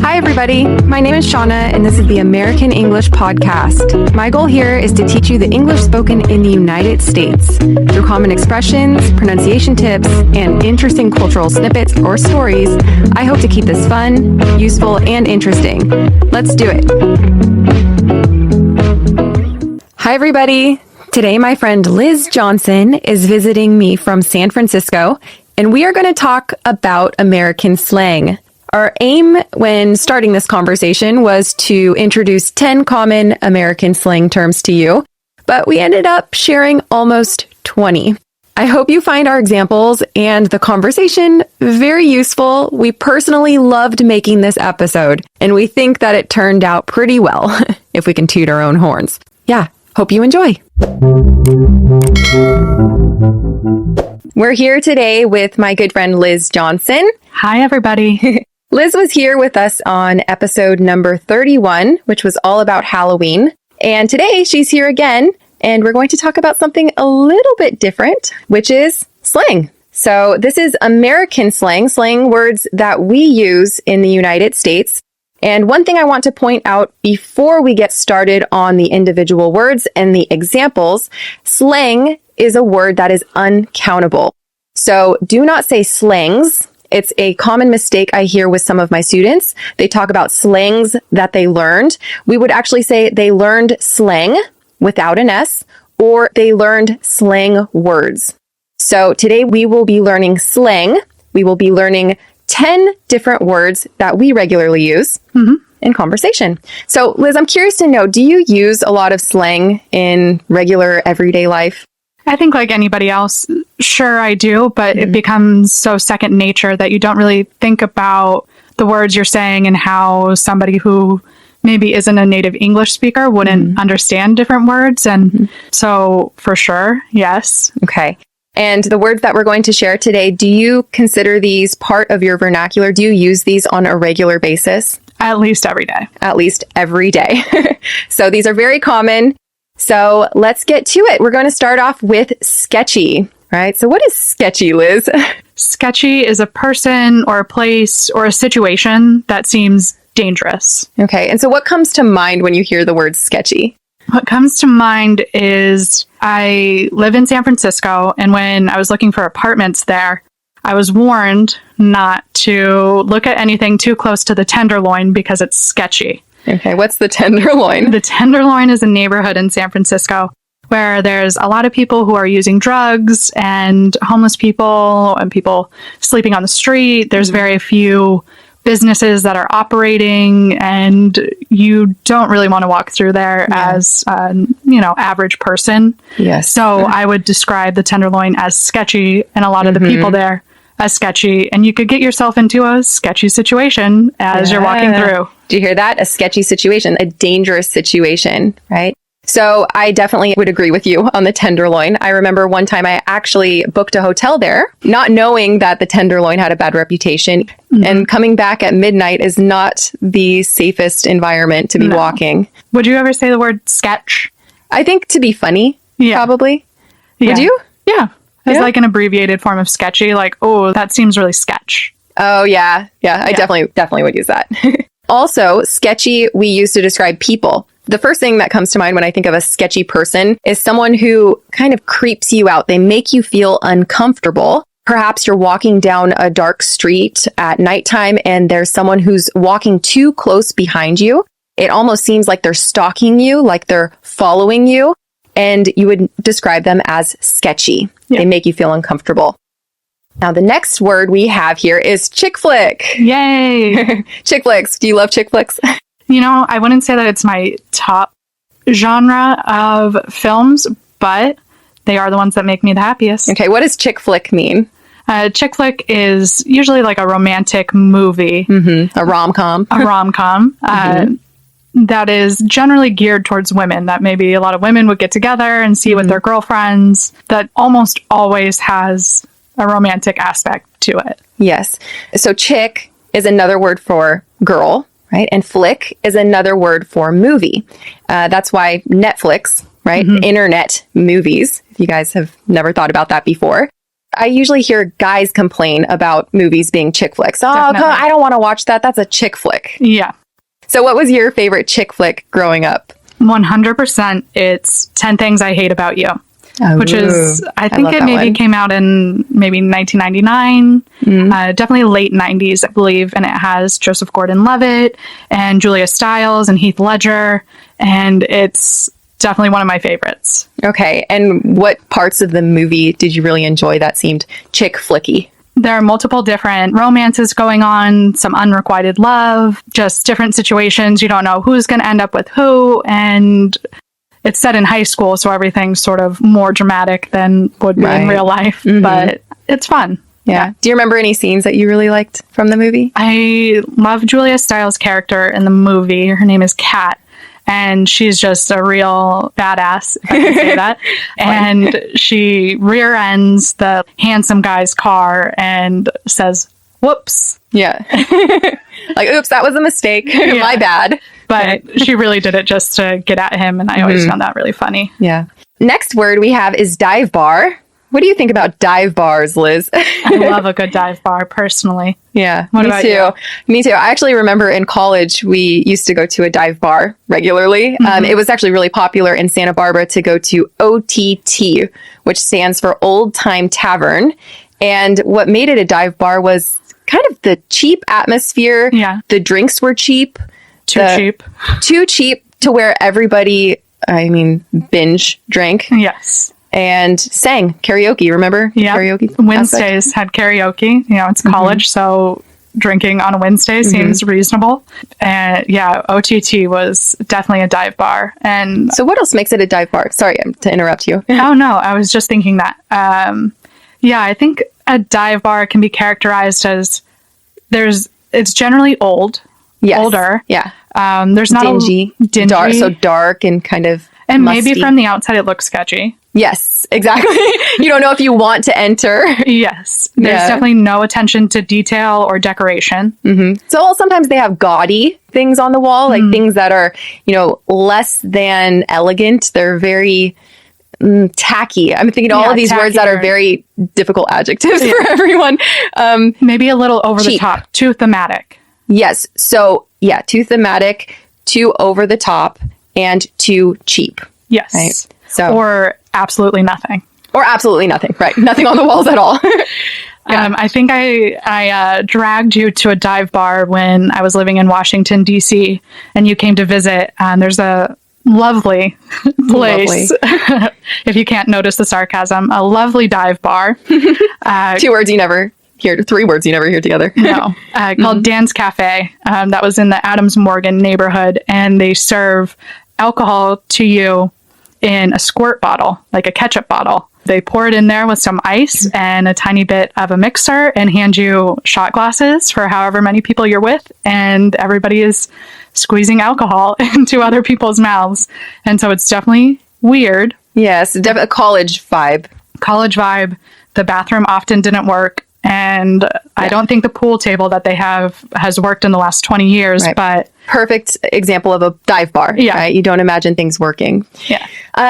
Hi, everybody. My name is Shana, and this is the American English Podcast. My goal here is to teach you the English spoken in the United States through common expressions, pronunciation tips, and interesting cultural snippets or stories. I hope to keep this fun, useful, and interesting. Let's do it. Hi, everybody. Today, my friend Liz Johnson is visiting me from San Francisco, and we are going to talk about American slang. Our aim when starting this conversation was to introduce 10 common American slang terms to you, but we ended up sharing almost 20. I hope you find our examples and the conversation very useful. We personally loved making this episode, and we think that it turned out pretty well, if we can toot our own horns. Yeah, hope you enjoy. We're here today with my good friend Liz Johnson. Hi, everybody. Liz was here with us on episode number 31, which was all about Halloween. And today she's here again, and we're going to talk about something a little bit different, which is slang. So this is American slang words that we use in the United States. And one thing I want to point out before we get started on the individual words and the examples, slang is a word that is uncountable. So do not say slangs. It's a common mistake I hear with some of my students. They talk about slangs that they learned. We would actually say they learned slang without an S, or they learned slang words. So today we will be learning slang. We will be learning 10 different words that we regularly use in conversation. So Liz, I'm curious to know, do you use a lot of slang in regular everyday life? I think like anybody else, sure I do, but it becomes so second nature that you don't really think about the words you're saying and how somebody who maybe isn't a native English speaker wouldn't understand different words. And so for sure, yes. Okay. And the words that we're going to share today, do you consider these part of your vernacular? Do you use these on a regular basis? At least every day. At least every day. So these are very common. So let's get to it. We're going to start off with sketchy, right? So what is sketchy, Liz? Sketchy is a person or a place or a situation that seems dangerous. Okay. And so what comes to mind when you hear the word sketchy? What comes to mind is I live in San Francisco, and when I was looking for apartments there, I was warned not to look at anything too close to the Tenderloin because it's sketchy. Okay, what's the Tenderloin? The Tenderloin is a neighborhood in San Francisco where there's a lot of people who are using drugs and homeless people and people sleeping on the street. There's very few businesses that are operating, and you don't really want to walk through there as an average person. Yes. So I would describe the Tenderloin as sketchy, and a lot of the people there as sketchy, and you could get yourself into a sketchy situation as you're walking through. Do you hear that? A sketchy situation, a dangerous situation, right? So I definitely would agree with you on the Tenderloin. I remember one time I actually booked a hotel there, not knowing that the Tenderloin had a bad reputation. And coming back at midnight is not the safest environment to be walking. Would you ever say the word sketch? I think to be funny, probably. Yeah. Would you? Yeah. It's like an abbreviated form of sketchy, like, oh, that seems really sketch. Oh, yeah. Yeah, I definitely would use that. Also, sketchy we use to describe people. The first thing that comes to mind when I think of a sketchy person is someone who kind of creeps you out. They make you feel uncomfortable. Perhaps you're walking down a dark street at nighttime and there's someone who's walking too close behind you. It almost seems like they're stalking you, like they're following you. And you would describe them as sketchy. Yeah. They make you feel uncomfortable. Now, the next word we have here is chick flick. Yay! Chick flicks. Do you love chick flicks? You know, I wouldn't say that it's my top genre of films, but they are the ones that make me the happiest. Okay, what does chick flick mean? Chick flick is usually like a romantic movie. A rom-com. A rom-com. That is generally geared towards women, that maybe a lot of women would get together and see with their girlfriends, that almost always has a romantic aspect to it. Yes. So chick is another word for girl, right? And flick is another word for movie. That's why Netflix, right? Internet movies, if you guys have never thought about that before. I usually hear guys complain about movies being chick flicks. Oh, Definitely. I don't want to watch that. That's a chick flick. Yeah. So what was your favorite chick flick growing up? 100%. It's 10 Things I Hate About You, which is, I think it maybe came out in maybe 1999, definitely late 90s, I believe. And it has Joseph Gordon-Levitt and Julia Stiles and Heath Ledger. And it's definitely one of my favorites. Okay. And what parts of the movie did you really enjoy that seemed chick flicky? There are multiple different romances going on, some unrequited love, just different situations. You don't know who's going to end up with who. And it's set in high school, so everything's sort of more dramatic than would be in real life. But it's fun. Yeah. Do you remember any scenes that you really liked from the movie? I love Julia Stiles' character in the movie. Her name is Kat. And she's just a real badass, if I can say that. And she rear ends the handsome guy's car and says, whoops. Yeah. Like, oops, that was a mistake. My bad. But she really did it just to get at him. And I always found that really funny. Yeah. Next word we have is dive bar. What do you think about dive bars, Liz? I love a good dive bar, personally. Yeah, What me about too. you? Me too. I actually remember in college, we used to go to a dive bar regularly. It was actually really popular in Santa Barbara to go to OTT, which stands for Old Time Tavern. And what made it a dive bar was kind of the cheap atmosphere. Yeah. The drinks were cheap. Too cheap. Too cheap to where everybody, binge drank. Yes. And sang karaoke. Remember? Yeah. Karaoke. Wednesdays had karaoke. You know, it's college, so drinking on a Wednesday seems reasonable. And yeah, OTT was definitely a dive bar. And So what else makes it a dive bar? Sorry to interrupt you. oh no, I was just thinking that. Yeah, I think a dive bar can be characterized as it's generally Yes. older. Yeah. There's not Dingy. dingy. Dark and kind of and musty. maybe from the outside it looks sketchy. Yes, exactly. You don't know if you want to enter. Yes. There's Yeah. definitely no attention to detail or decoration. So sometimes they have gaudy things on the wall, like things that are, less than elegant. They're very tacky. I'm thinking all of these words that are very difficult adjectives for everyone. Maybe a little over the Cheap. top, too thematic. Yes. So yeah, too thematic, too over the top, and too cheap. Yes. Right. So Or absolutely nothing. or absolutely nothing. Right. Nothing on the walls at all. I think I dragged you to a dive bar when I was living in Washington, D.C., and you came to visit. And there's a lovely place, if you can't notice the sarcasm, a lovely dive bar. 2 words you never hear, 3 words you never hear together. No, called Dan's Cafe. That was in the Adams Morgan neighborhood, and they serve alcohol to you in a squirt bottle, like a ketchup bottle. They pour it in there with some ice and a tiny bit of a mixer and hand you shot glasses for however many people you're with, and everybody is squeezing alcohol into other people's mouths. And so it's definitely weird. Yes, a college vibe. College vibe. The bathroom often didn't work. And I don't think the pool table that they have has worked in the last 20 years, but Perfect example of a dive bar. Yeah. Right? You don't imagine things working. yeah.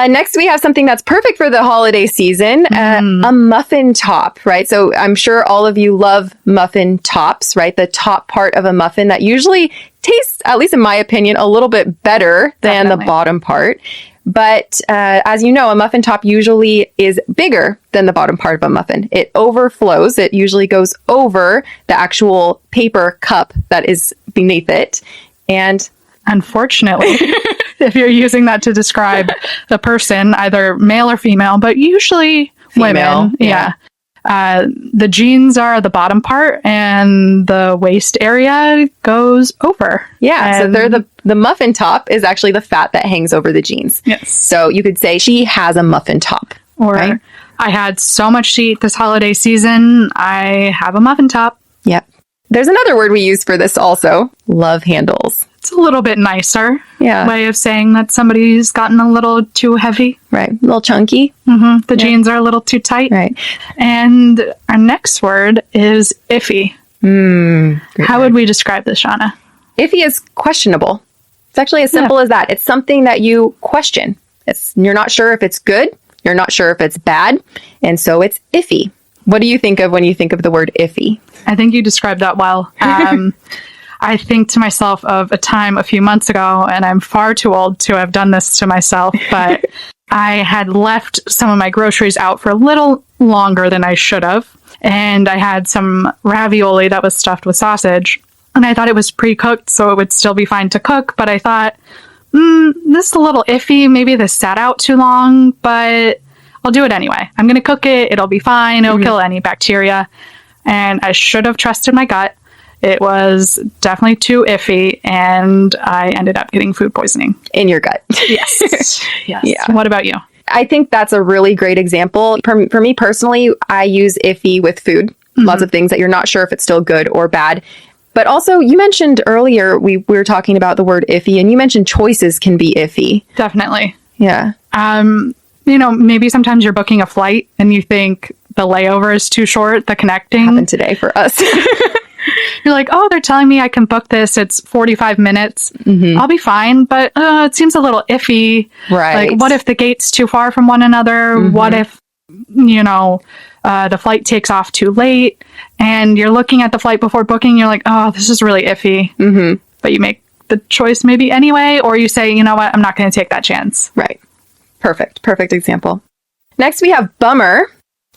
Next, we have something that's perfect for the holiday season, a muffin top, right? So I'm sure all of you love muffin tops, right? The top part of a muffin that usually tastes, at least in my opinion, a little bit better than the bottom part. But as you know, a muffin top usually is bigger than the bottom part of a muffin. It overflows. It usually goes over the actual paper cup that is beneath it. And Unfortunately, if you're using that to describe the person, either male or female, but usually Female, women. Yeah. The jeans are the bottom part and the waist area goes over. yeah, so they're the muffin top is actually the fat that hangs over the jeans. Yes. So you could say she has a muffin top. Or right? I had so much to eat this holiday season. I have a muffin top. Yep. There's another word we use for this also, love handles. It's a little bit nicer Yeah. way of saying that somebody's gotten a little too heavy. Right. A little chunky. The jeans are a little too tight. Right. And our next word is iffy. Great How word. would we describe this, Shana? Iffy is questionable. It's actually as simple as that. It's something that you question. You're not sure if it's good. You're not sure if it's bad. And so it's iffy. What do you think of when you think of the word iffy? I think you described that well. I think to myself of a time a few months ago, and I'm far too old to have done this to myself, but I had left some of my groceries out for a little longer than I should have. And I had some ravioli that was stuffed with sausage. And I thought it was pre-cooked, so it would still be fine to cook. But I thought, this is a little iffy. Maybe this sat out too long, but I'll do it anyway. I'm going to cook it. It'll be fine. It'll kill any bacteria. And I should have trusted my gut. It was definitely too iffy, and I ended up getting food poisoning. In your gut. Yes. Yes. Yeah. What about you? I think that's a really great example. For me personally, I use iffy with food. Lots of things that you're not sure if it's still good or bad. But also, you mentioned earlier, we were talking about the word iffy, and you mentioned choices can be iffy. Definitely. Yeah. Maybe sometimes you're booking a flight and you think the layover is too short, the connecting. Happened today for us. You're like, oh, they're telling me I can book this. It's 45 minutes. I'll be fine. But it seems a little iffy. Right. Like, what if the gate's too far from one another? What if, the flight takes off too late and you're looking at the flight before booking? You're like, oh, this is really iffy. But you make the choice maybe anyway, or you say, you know what, I'm not going to take that chance. Right. Perfect example. Next, we have bummer.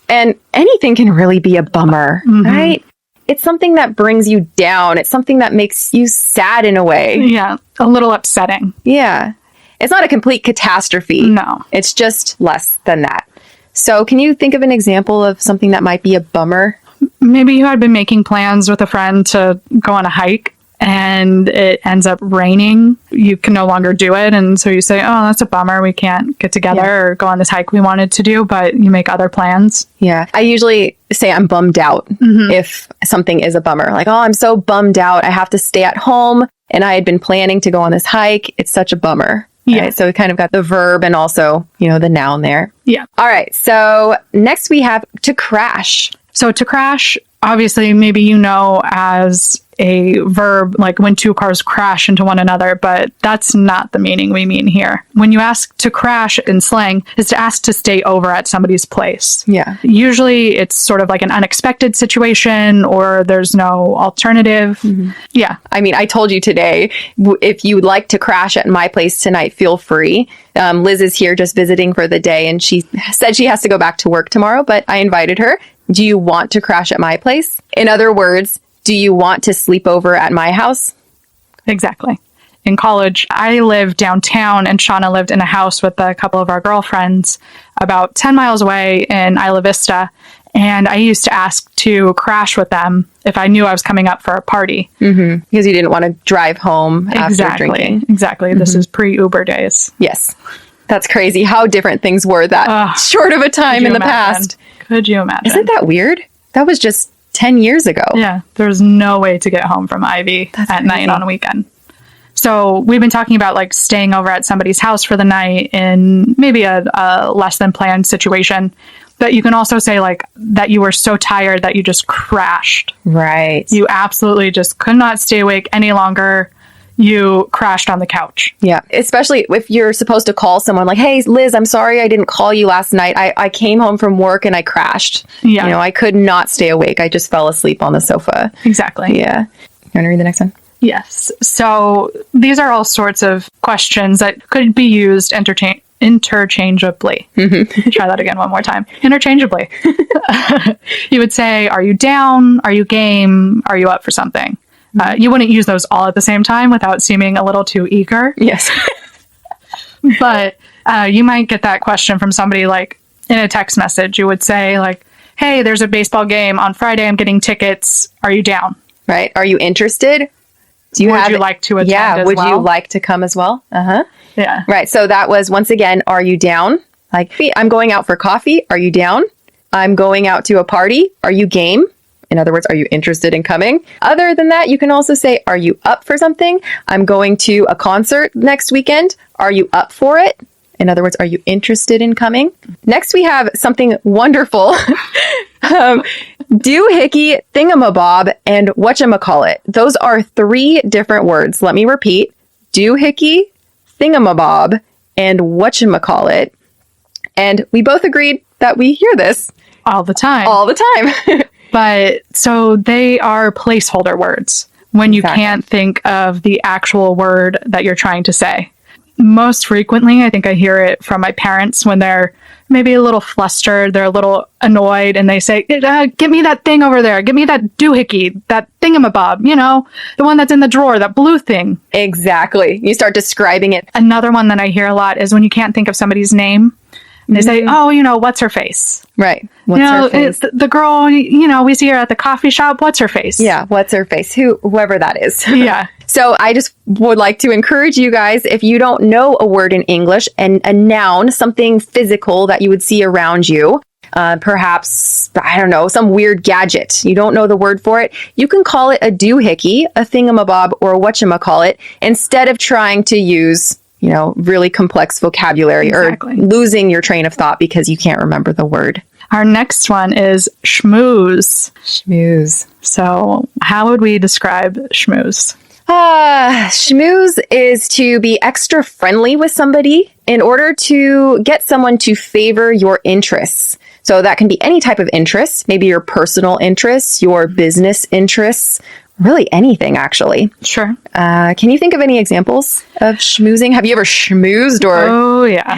And anything can really be a bummer, right? It's something that brings you down. It's something that makes you sad in a way. Yeah, a little upsetting. Yeah. It's not a complete catastrophe. No. It's just less than that. So can you think of an example of something that might be a bummer? Maybe you had been making plans with a friend to go on a hike and it ends up raining. You can no longer do it. And so you say, oh, that's a bummer. We can't get together or go on this hike we wanted to do, but you make other plans. Yeah. I usually say I'm bummed out if something is a bummer. Like, oh, I'm so bummed out. I have to stay at home and I had been planning to go on this hike. It's such a bummer. Yeah. Right? So we kind of got the verb and also, the noun there. Yeah. All right. So next we have to crash. So to crash, obviously, maybe as a verb, like when two cars crash into one another, but that's not the meaning we mean here. When you ask to crash in slang, is to ask to stay over at somebody's place. Yeah. Usually it's sort of like an unexpected situation or there's no alternative. Yeah. I mean, I told you today, if you'd like to crash at my place tonight, feel free. Liz is here just visiting for the day and she said she has to go back to work tomorrow, but I invited her. Do you want to crash at my place? In other words, do you want to sleep over at my house? Exactly. In college, I lived downtown and Shana lived in a house with a couple of our girlfriends about 10 miles away in Isla Vista. And I used to ask to crash with them if I knew I was coming up for a party. Because you didn't want to drive home after drinking. Exactly. This is pre-Uber days. Yes. That's crazy how different things were that short of a time in the past. Could you imagine? Isn't that weird? That was just 10 years ago. Yeah, there's no way to get home from Ivy at night on a weekend. So we've been talking about like staying over at somebody's house for the night in maybe a less than planned situation. But you can also say like that you were so tired that you just crashed. Right. You absolutely just could not stay awake any longer. You crashed on the couch. Yeah. Especially if you're supposed to call someone like, hey, Liz, I'm sorry I didn't call you last night. I came home from work and I crashed. Yeah. I could not stay awake. I just fell asleep on the sofa. Exactly. Yeah. You want to read the next one? Yes. So these are all sorts of questions that could be used interchangeably. Try that again one more time. Interchangeably. You would say, are you down? Are you game? Are you up for something? You wouldn't use those all at the same time without seeming a little too eager. Yes. But you might get that question from somebody like in a text message. You would say like, hey, there's a baseball game on Friday. I'm getting tickets. Are you down? Right. Are you interested? Would you like to attend as would well? you like to come as well? Yeah. Right. So that was, once again, are you down? Like, I'm going out for coffee. Are you down? I'm going out to a party. Are you game? In other words, are you interested in coming? Other than that, you can also say, are you up for something? I'm going to a concert next weekend. Are you up for it? In other words, are you interested in coming? Next, we have something wonderful. Doohickey, thingamabob, and whatchamacallit. Those are 3 different words. Let me repeat. Doohickey, thingamabob, and whatchamacallit. And we both agreed that we hear this all the time. All the time. But so they are placeholder words when you Exactly. can't think of the actual word that you're trying to say. Most frequently, I think I hear it from my parents when they're maybe a little flustered, they're a little annoyed, and they say, get me that thing over there. Get me that doohickey, that thingamabob, the one that's in the drawer, that blue thing. Exactly. You start describing it. Another one that I hear a lot is when you can't think of somebody's name. And they say, what's her face? Right. What's her face? The girl, we see her at the coffee shop. What's her face? Yeah. What's her face? Whoever that is. Yeah. So I just would like to encourage you guys, if you don't know a word in English and a noun, something physical that you would see around you, perhaps, I don't know, some weird gadget, you don't know the word for it, you can call it a doohickey, a thingamabob, or a whatchamacallit, instead of trying to use, really complex vocabulary Exactly. or losing your train of thought because you can't remember the word. Our next one is schmooze. Schmooze. So how would we describe schmooze? Schmooze is to be extra friendly with somebody in order to get someone to favor your interests. So that can be any type of interest, maybe your personal interests, your business interests, really anything, actually. Sure. Can you think of any examples of schmoozing? Have you ever schmoozed or? Oh, yeah.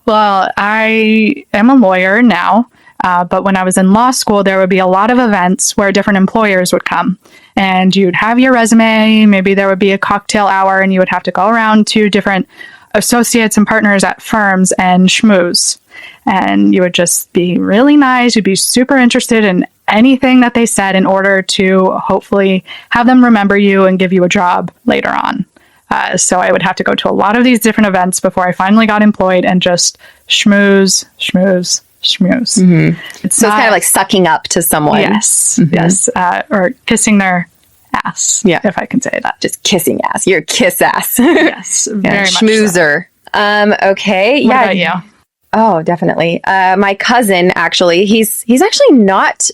Well, I am a lawyer now, but when I was in law school, there would be a lot of events where different employers would come. And you'd have your resume, maybe there would be a cocktail hour, and you would have to go around to different associates and partners at firms and schmooze. And you would just be really nice. You'd be super interested in anything that they said in order to hopefully have them remember you and give you a job later on. So I would have to go to a lot of these different events before I finally got employed and just schmooze. Mm-hmm. It's kind of like sucking up to someone. Yes, Mm-hmm. yes. Or kissing their ass, if I can say that. Just kissing ass. You're a kiss ass. Yes, very much schmoozer. So. Okay. What about you? Oh, definitely. My cousin, actually, he's actually not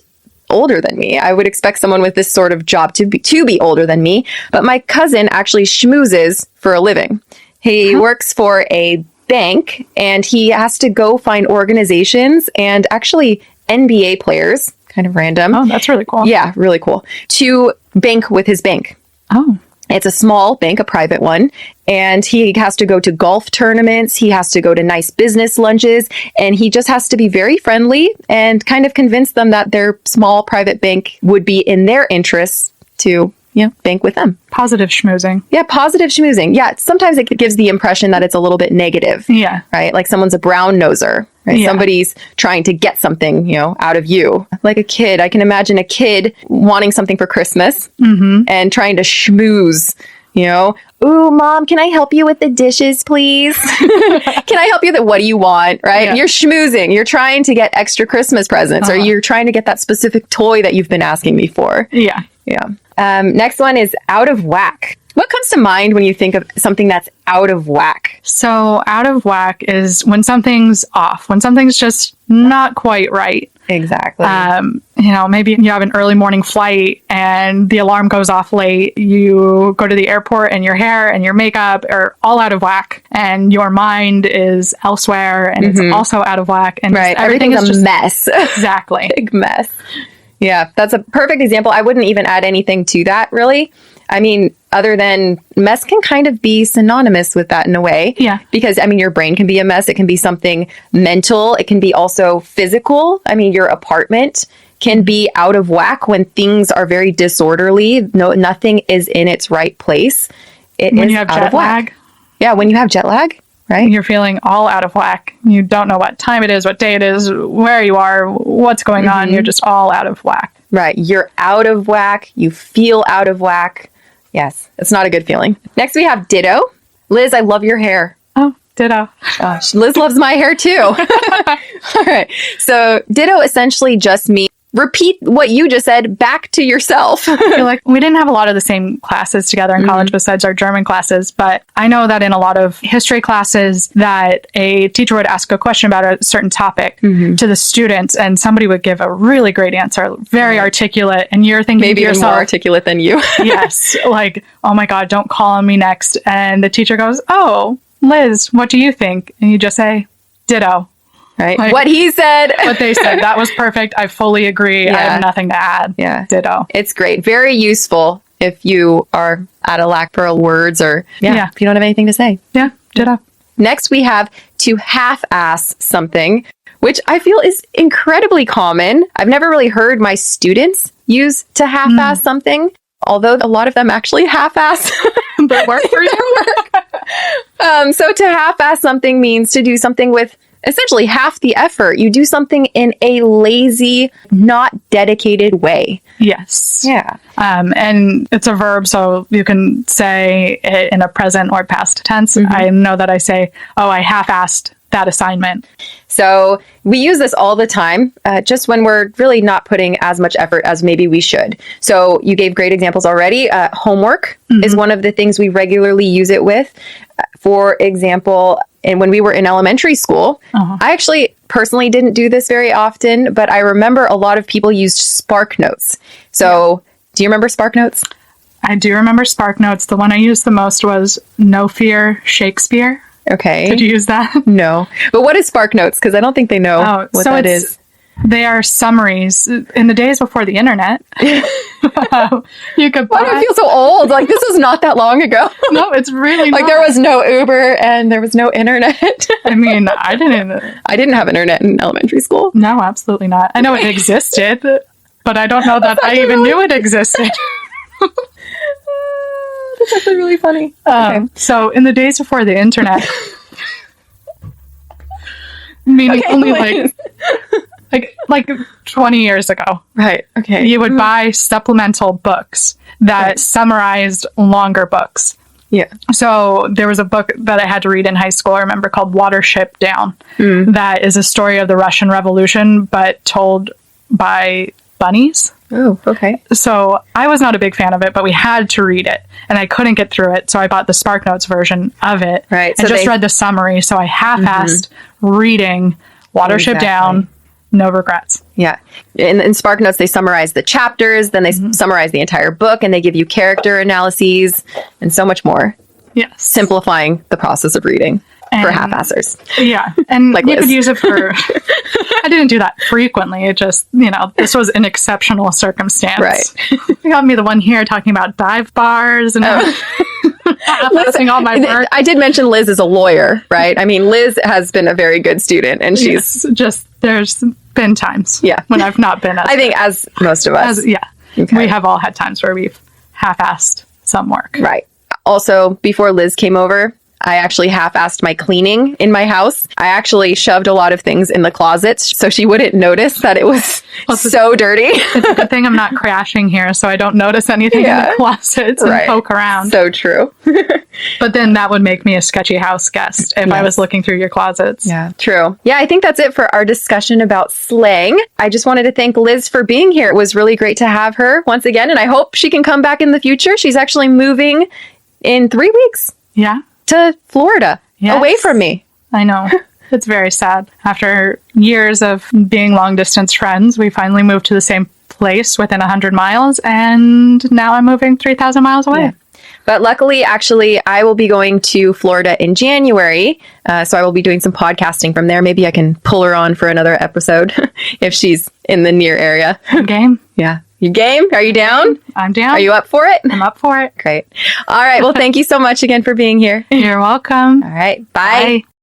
older than me. I would expect someone with this sort of job to be older than me, but my cousin actually schmoozes for a living. He works for a bank, and he has to go find organizations and actually NBA players, kind of random. Oh, that's really cool. Yeah, really cool. To bank with his bank. Oh. It's a small bank, a private one, and he has to go to golf tournaments. He has to go to nice business lunches, and he just has to be very friendly and kind of convince them that their small private bank would be in their interests to, bank with them. Positive schmoozing. Yeah, positive schmoozing. Yeah, sometimes it gives the impression that it's a little bit negative. Yeah. Right? Like someone's a brown noser. Right? Yeah. Somebody's trying to get something, out of you. Like a kid. I can imagine a kid wanting something for Christmas and trying to schmooze, Ooh, Mom, can I help you with the dishes, please? Can I help you? What do you want? Right? Yeah. You're schmoozing. You're trying to get extra Christmas presents or you're trying to get that specific toy that you've been asking me for. Yeah. Yeah. Next one is out of whack. What comes to mind when you think of something that's out of whack? So out of whack is when something's off, when something's just not quite right. Exactly. Maybe you have an early morning flight and the alarm goes off late. You go to the airport and your hair and your makeup are all out of whack and your mind is elsewhere and it's also out of whack. And right. everything is Everything's a just mess. Exactly. Big mess. Yeah, that's a perfect example. I wouldn't even add anything to that, really. I mean, other than mess can kind of be synonymous with that in a way. Yeah. Because, your brain can be a mess. It can be something mental. It can be also physical. Your apartment can be out of whack when things are very disorderly. Nothing is in its right place. When you have jet lag. Yeah, when you have jet lag, right? You're feeling all out of whack. You don't know what time it is, what day it is, where you are, what's going on. You're just all out of whack. Right. You're out of whack. You feel out of whack. Yes, it's not a good feeling. Next, we have ditto. Liz, I love your hair. Oh, ditto. Gosh, Liz loves my hair too. All right. So ditto essentially just means repeat what you just said back to yourself. I feel like we didn't have a lot of the same classes together in college besides our German classes, but I know that in a lot of history classes that a teacher would ask a question about a certain topic to the students and somebody would give a really great answer, very articulate, and you're thinking Maybe to even yourself, more articulate than you. yes, like, oh my God, don't call on me next. And the teacher goes, oh, Liz, what do you think? And you just say, ditto. Right. Like, what he said. What they said. That was perfect. I fully agree. I have nothing to add. Yeah. Ditto. It's great. Very useful if you are at a lack for words or if you don't have anything to say. Yeah. Ditto. Next, we have to half-ass something, which I feel is incredibly common. I've never really heard my students use to half-ass something, although a lot of them actually half-ass But work for you. So to half-ass something means to do something with essentially half the effort. You do something in a lazy, not dedicated way. Yes. Yeah. And it's a verb, so you can say it in a present or past tense. I know that I say, oh, I half-assed that assignment. So we use this all the time, just when we're really not putting as much effort as maybe we should. So you gave great examples already. Homework is one of the things we regularly use it with. For example, and when we were in elementary school, I actually personally didn't do this very often, but I remember a lot of people used Spark Notes. So do you remember Spark Notes? I do remember Spark Notes. The one I used the most was No Fear Shakespeare. Okay. Did you use that? No. But what is Spark Notes? Because I don't think they know what that is. They are summaries. In the days before the internet, you could buy... Why do I feel so old? Like, this was not that long ago. No, it's really not. Like, there was no Uber and there was no internet. I mean, I didn't have internet in elementary school. No, absolutely not. I know it existed, but I don't know that I even knew it existed. That's actually really funny. Okay. So, in the days before the internet, meaning only like 20 years ago. Right. Okay. You would buy supplemental books that summarized longer books. Yeah. So there was a book that I had to read in high school, I remember, called Watership Down. That is a story of the Russian Revolution, but told by bunnies. Oh, okay. So I was not a big fan of it, but we had to read it, and I couldn't get through it, so I bought the SparkNotes version of it. Right. And just read the summary, so I half-assed reading Watership Down. No regrets. Yeah. In SparkNotes, they summarize the chapters, then they summarize the entire book, and they give you character analyses and so much more. Yes. Simplifying the process of reading for half-assers. Yeah. And like you Liz. could use it for... I didn't do that frequently. It just, this was an exceptional circumstance. Right. You got me the one here talking about dive bars and half-assing all my work. I did mention Liz is a lawyer, right? I mean, Liz has been a very good student, and she's... just, there's been times when I've not been as I think as most of us. Okay. We have all had times where we've half-assed some work. Right. Also, before Liz came over, I actually half-assed my cleaning in my house. I actually shoved a lot of things in the closets so she wouldn't notice that it was so dirty. It's a good thing I'm not crashing here, so I don't notice anything in the closets and poke around. So true. But then that would make me a sketchy house guest if I was looking through your closets. Yeah, true. Yeah, I think that's it for our discussion about slang. I just wanted to thank Liz for being here. It was really great to have her once again, and I hope she can come back in the future. She's actually moving in 3 weeks. Yeah. To Florida, away from me. I know. It's very sad. After years of being long distance friends, we finally moved to the same place within 100 miles, and now I'm moving 3,000 miles away. Yeah. But luckily, actually, I will be going to Florida in January, so I will be doing some podcasting from there. Maybe I can pull her on for another episode if she's in the near area. Game. Yeah. You game? Are you down? I'm down. Are you up for it? I'm up for it. Great. All right. Well, thank you so much again for being here. You're welcome. All right. Bye. Bye.